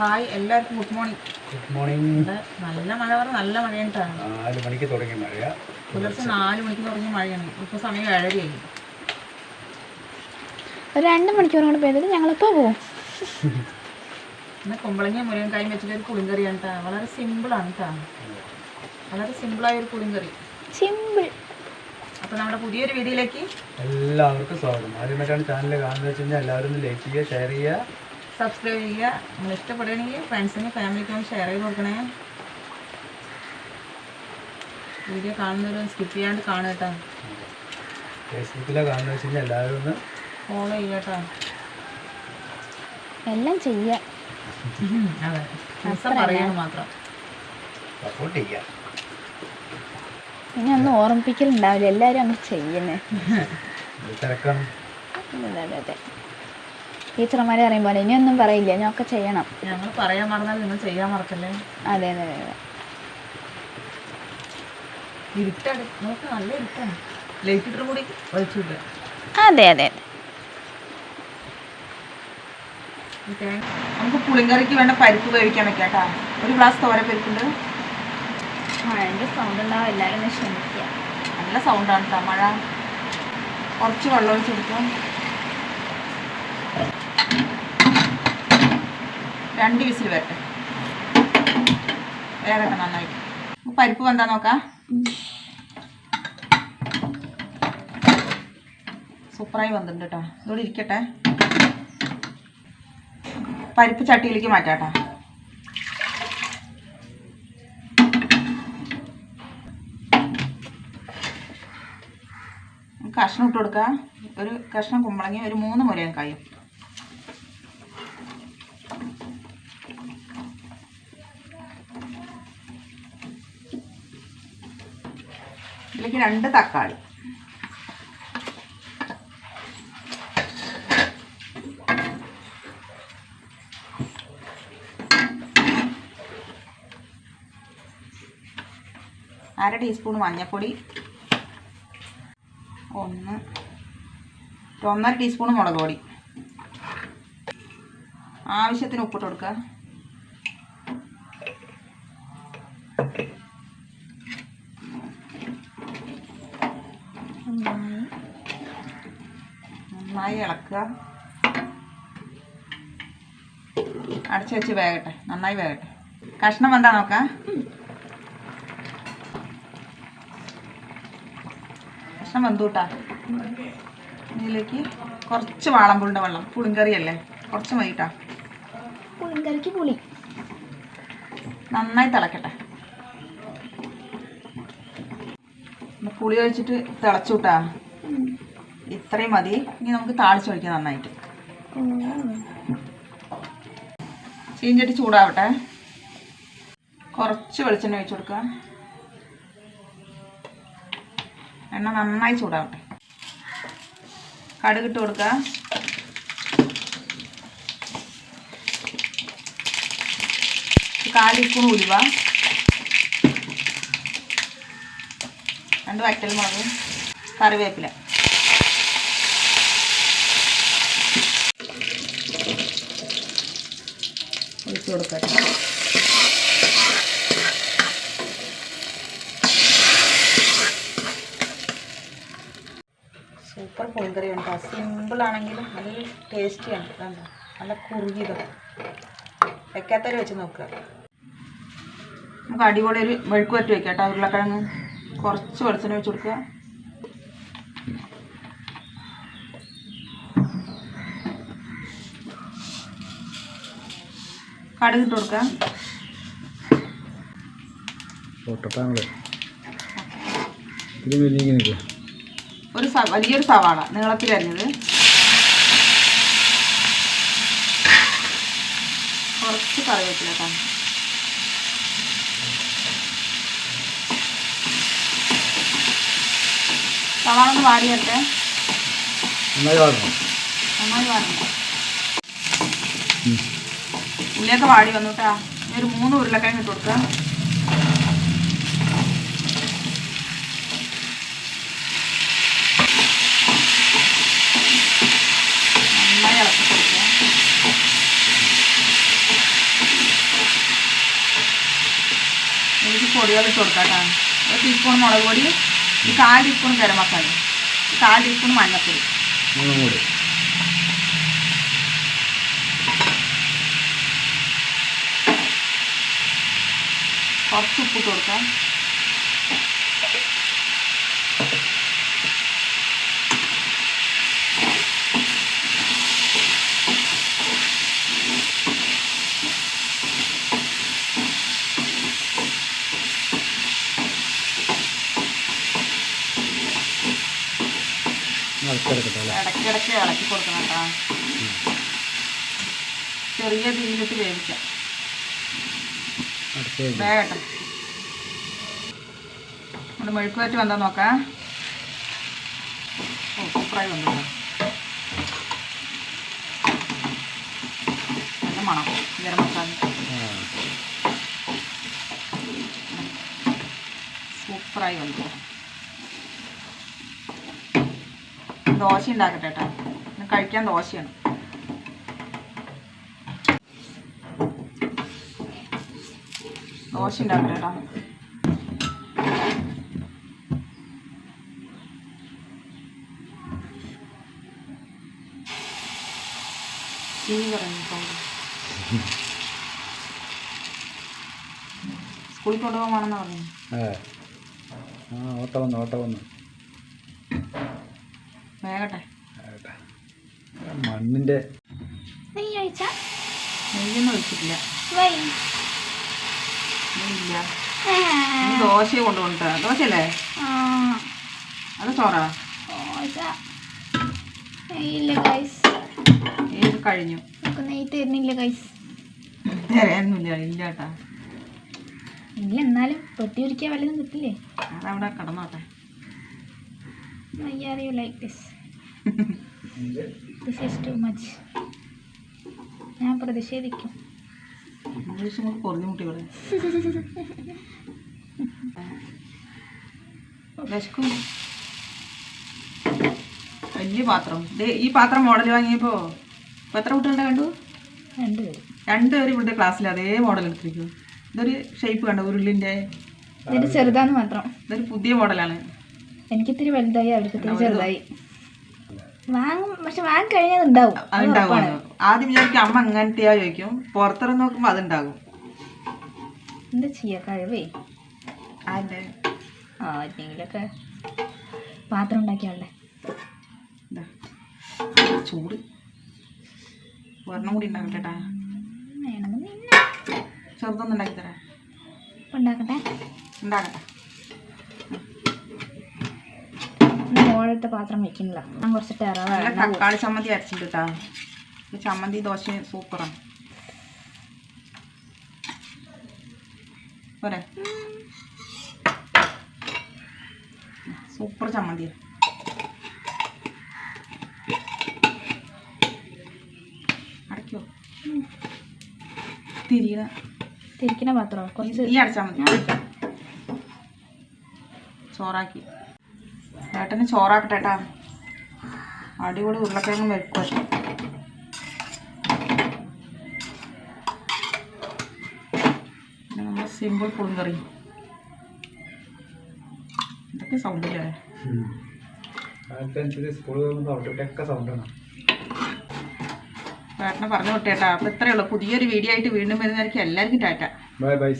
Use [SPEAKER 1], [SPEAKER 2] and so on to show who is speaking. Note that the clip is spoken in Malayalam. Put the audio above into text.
[SPEAKER 1] ഹായ് എല്ലാവർക്കും ഗുഡ് മോർണിംഗ്.
[SPEAKER 2] Good morning.
[SPEAKER 1] നല്ല മഴ പറഞ്ഞാൽ നല്ല മഴയാണ്.
[SPEAKER 2] 4 മണിക്ക് തുടങ്ങിയ മഴ,
[SPEAKER 1] പുലർച്ചെ 4 മണിക്ക് തുടങ്ങിയ മഴയാണ്. ഇപ്പോൾ സമയം 7:30
[SPEAKER 3] ഒരു 2 മണിക്കൂർ കൊണ്ട് പെയ്തിട്ട് ഞങ്ങളിപ്പോൾ പോവും.
[SPEAKER 1] ഇന്ന് കുമ്പളങ്ങ മുരിങ്ങക്കായും വെച്ചിട്ട് ഒരു പുളിങ്കറിയാണ് കേട്ടോ. വളരെ സിമ്പിളാണ് കേട്ടോ, വളരെ സിമ്പിളായ ഒരു പുളിങ്കറി.
[SPEAKER 3] സിമ്പിൾ.
[SPEAKER 1] അപ്പോൾ നമ്മുടെ പുതിയൊരു വീഡിയോയിലേക്ക്
[SPEAKER 2] എല്ലാവർക്കും സ്വാഗതം. ആദ്യമായിട്ടാണ് ചാനൽ കാണുന്നത് വെച്ച് കഴിഞ്ഞാൽ എല്ലാവരും ഒന്ന് ലൈക്ക് ചെയ്യുക, ഷെയർ ചെയ്യുക,
[SPEAKER 1] സബ്സ്ക്രൈബ് ചെയ്യുക. നിങ്ങൾ ഇഷ്ടപ്പെടുകയാണെങ്കിൽ ഫ്രണ്ട്സിനും ഫാമിലിക്കും ഷെയർ ചെയ്ത് കൊടുക്കണേ. വീഡിയോ കാണുന്നവരും സ്കിപ്പ് ചെയ്യാണ്ട് കാണുക കേട്ടോ.
[SPEAKER 2] ഫേസ്ബുക്കിലാണ് കാണുന്നത് വെച്ച് കഴിഞ്ഞാൽ എല്ലാവരും ഒന്ന്
[SPEAKER 1] ഫോളോ ചെയ്യുക കേട്ടോ.
[SPEAKER 3] എല്ലാം ചെയ്യുക.
[SPEAKER 1] അതെ, ദിവസം പറയുന്നത് മാത്രം
[SPEAKER 2] സപ്പോർട്ട് ചെയ്യുക.
[SPEAKER 3] ഇനി ഒന്നും ഓർമ്മിപ്പിക്കലുണ്ടാവില്ല, എല്ലാവരും അങ്ങ് ചെയ്യുന്നേ.
[SPEAKER 2] തിരക്കാണ്.
[SPEAKER 3] അതെ, ടീച്ചർമാരെ പറയും പോലെ ഇനിയൊന്നും പറയില്ല, ഞാൻ ഒക്കെ ചെയ്യണം.
[SPEAKER 1] ഞങ്ങൾ പറയാൻ മറന്നാൽ നിങ്ങൾ ചെയ്യാൻ മറക്കല്ലേ.
[SPEAKER 3] അതെ അതെ അതെ.
[SPEAKER 1] ഇരുട്ടാണ്, നോക്ക്, നല്ല ഇരുട്ടാണ്. ലൈറ്റ് ഇട്ടും കൂടി വലിച്ചില്ല.
[SPEAKER 3] അതെ അതെ അതെ.
[SPEAKER 1] നമുക്ക് പുളിങ്കറിക്ക് വേണ്ട പരിപ്പ് വേവിക്കാൻ വെക്കാം കേട്ടോ. 1 ഗ്ലാസ് തോരപ്പരിപ്പുണ്ട്.
[SPEAKER 3] മഴൻ്റെ സൗണ്ട് ഉണ്ടാവും, എല്ലാവരും ഒന്ന് ക്ഷമിക്കുക.
[SPEAKER 1] നല്ല സൗണ്ടാണ് കേട്ടോ മഴ. കുറച്ച് വെള്ളം ഒഴിച്ചെടുക്കും. 2 വിസിൽ വരട്ടെ, വേഗട്ടെ നന്നായിട്ട്. പരിപ്പ് വെന്താ നോക്കാം. സൂപ്പറായി വന്നിട്ടുണ്ട് കേട്ടോ. ഇതോടെ ഇരിക്കട്ടെ. പരിപ്പ് ചട്ടിയിലേക്ക് മാറ്റാം കേട്ടോ. കഷ്ണം ഇട്ട് കൊടുക്കുക. ഒരു കഷ്ണം കുമ്പളങ്ങി, ഒരു 3 മുരിങ്ങക്കായും. ഇതിലേക്ക് 2 തക്കാളി. അര ടീസ്പൂൺ മഞ്ഞൾപ്പൊടി, 1.5 ടീസ്പൂൺ മുളക് പൊടി. ആവശ്യത്തിന് ഉപ്പിട്ട് കൊടുക്കുക. നന്നായി ഇളക്കുക. അടച്ചു വെച്ച് വേകട്ടെ, നന്നായി വേകട്ടെ. കഷ്ണം എന്താ നോക്കാം. കഷ്ണം വെന്തൂട്ടാ. ഇതിലേക്ക് കുറച്ച് വാളമ്പുളിൻ്റെ വെള്ളം. പുളിങ്കറിയല്ലേ, കുറച്ച് മതിട്ടാ.
[SPEAKER 3] പുളിങ്കറിക്ക് പുളി
[SPEAKER 1] നന്നായി തിളക്കട്ടെ. പുളി ഒഴിച്ചിട്ട് തിളച്ചുട്ടാ. ഇത്രയും മതി. ഇനി നമുക്ക് താളിച്ചൊഴിക്കാം നന്നായിട്ട്. ചീഞ്ചട്ടി ചൂടാവട്ടെ. കുറച്ച് വെളിച്ചെണ്ണ ഒഴിച്ചു കൊടുക്കുക. എണ്ണ നന്നായി ചൂടാവട്ടെ. കടുകിട്ട് കൊടുക്കുക. കാൽ ടീസ്പൂൺ ഉലുവ, 2 വറ്റൽമുളക്, കറിവേപ്പില. ഒഴിച്ചു കൊടുക്കട്ടെ. സൂപ്പർ പുളിങ്കറിയാണ് കേട്ടോ. സിമ്പിളാണെങ്കിലും നല്ല ടേസ്റ്റിയാണ്. കണ്ടോ, നല്ല കുറുകിയത്. വെക്കാത്തവർ വെച്ച് നോക്കുക. നമുക്ക് അടിപൊളി ഒരു മെഴുക്ക് വരട്ടി വയ്ക്കാം കേട്ടോ. ഉരുളക്കിഴങ്ങ് കുറച്ച് വെളിച്ചെണ്ണ വെച്ച് കൊടുക്കുക. കടുകിട്ട് കൊടുക്കുക. ഒരു വലിയൊരു സവാള നീളത്തിലരിഞ്ഞത്, കുറച്ച് കറിവേപ്പില കേട്ടോ. സവാള ഒന്ന് വാടി വരട്ടെ. നന്നായി വാടണം. ഉള്ളിയൊക്കെ വാടി വന്നു കേട്ടോ. ഒരു 3 ഉരുളക്കിഴങ്ങ് ഇട്ട് കൊടുക്കുക. നന്നായി ഇളക്കി കൊടുക്കുക. പൊടികൾ ഇട്ട് കൊടുക്കാം കേട്ടോ. 1 ടീസ്പൂൺ മുളക് പൊടി, 1/4 ടീസ്പൂൺ ഗരം മസാല, 1/4 ടീസ്പൂൺ മഞ്ഞൾപ്പൊടി,
[SPEAKER 2] മൂന്നും കൂടി
[SPEAKER 1] കുറച്ച് ഉപ്പിട്ട് കൊടുക്കാം. ഇടയ്ക്കിടയ്ക്ക് ഇളക്കി കൊടുക്കണം കേട്ടോ. ചെറിയ തീയിലിട്ട് വേവിക്കാം. വേഗട്ടെ. നമ്മുടെ മെഴുക്ക് വരട്ടി വന്നാൽ നോക്കാം. സൂപ്പറായി വന്നു. നല്ല മണം ഗരം മസാല. സൂപ്പറായി വന്നു. ദോശ ഉണ്ടാക്കട്ടെ കേട്ടോ. കഴിക്കാൻ ദോശയാണ്. ദോശ ഉണ്ടാക്കട്ടെ കേട്ടോ. സ്കൂളിൽ കൊണ്ടുപോകാണെന്ന് പറഞ്ഞു.
[SPEAKER 2] ഓട്ട വന്നു
[SPEAKER 1] വേഗട്ടെ.
[SPEAKER 2] മണ്ണിന്റെ
[SPEAKER 1] നെയ്യൊന്നും ഒഴിച്ചിട്ടില്ല. നെയ്യില്ല. ദോശ കൊണ്ടുപോകണ്ട. ദോശയല്ലേ അത്? ചോറാ ഏത് കഴിഞ്ഞു.
[SPEAKER 3] നെയ്യ് തരുന്നില്ല ഗൈസ്.
[SPEAKER 1] തരാനൊന്നുമില്ല. ഇല്ല കേട്ടാ.
[SPEAKER 3] ഇല്ല, എന്നാലും പൊട്ടി ഒരിക്കാൻ വല്ലതും കിട്ടില്ലേ?
[SPEAKER 1] അതവിടെ കിടന്നോട്ടെ.
[SPEAKER 3] you like this? This is too much. ഞാൻ പ്രതിഷേധിക്കും.
[SPEAKER 1] ഇംഗ്ലീഷ് കുറഞ്ഞു കുട്ടികളെ. വലിയ പാത്രം. ഈ പാത്രം മോഡൽ വാങ്ങിയപ്പോൾ ഇപ്പോൾ എത്ര കുട്ടികളുടെ കണ്ടു?
[SPEAKER 3] 2 പേര്.
[SPEAKER 1] 2 പേര് ഇവിടുത്തെ ക്ലാസ്സിൽ അതേ മോഡൽ എടുത്തിരിക്കും. ഇതൊരു ഷേപ്പ് കണ്ടോ ഉരുളിൻ്റെ?
[SPEAKER 3] ഇതൊരു ചെറുതാന്ന് മാത്രം.
[SPEAKER 1] ഇതൊരു പുതിയ മോഡലാണ്.
[SPEAKER 3] എനിക്കിത്തിരി വലുതായി, അവർക്ക് ഇത്തിരി ചെറുതായി. വാങ്ങും, പക്ഷെ വാങ്ങി കഴിഞ്ഞാൽ ഉണ്ടാവും.
[SPEAKER 1] അതുണ്ടാവും. ആദ്യം വിചാരിക്കും അമ്മ അങ്ങനത്തെയാ ചോദിക്കും. പുറത്തിറങ്ങി നോക്കുമ്പോൾ അതുണ്ടാകും.
[SPEAKER 3] എന്താ ചെയ്യാ, കഴിവേ.
[SPEAKER 1] അതെ.
[SPEAKER 3] എന്തെങ്കിലുമൊക്കെ പാത്രം ഉണ്ടാക്കിയാളെ.
[SPEAKER 1] ചൂട് ഒരെണ്ണം കൂടി ഉണ്ടാക്കട്ടെ. ചെറുതൊന്നും ഉണ്ടാക്കി തരാം.
[SPEAKER 3] ഉണ്ടാക്കട്ടെ. മോളത്തെ പാത്രം വെക്കുന്നില്ല. ഞാൻ കുറച്ച്
[SPEAKER 1] തക്കാളി ചമ്മന്തി അരച്ചിട്ട് കേട്ടാ. ഈ ചമ്മന്തി ദോശ സൂപ്പറാണ്. പോരെ? സൂപ്പർ ചമ്മന്തി. അടയ്ക്കോ?
[SPEAKER 3] തിരിക്കണ പാത്രം കുറച്ച്
[SPEAKER 1] ഈ അടച്ചാൽ മതി. ചോറാക്കി ഏട്ടന് ചോറാക്കട്ടെ ഏട്ടാ. അടിപൊളി ഉരുളക്കിഴങ്ങ് വെക്കും. പിന്നെ നമ്മൾ സിമ്പിൾ പുളിങ്കറി. ഇതൊക്കെ സൗണ്ടില്ലേ? ഏട്ടനെ പറഞ്ഞു വിട്ടേട്ടാ. അപ്പോൾ ഇത്രയേ ഉള്ളൂ. പുതിയൊരു വീഡിയോ ആയിട്ട് വീണ്ടും വരുന്നതായിരിക്കും. എല്ലാവർക്കും ടാറ്റ.
[SPEAKER 2] Bye bye.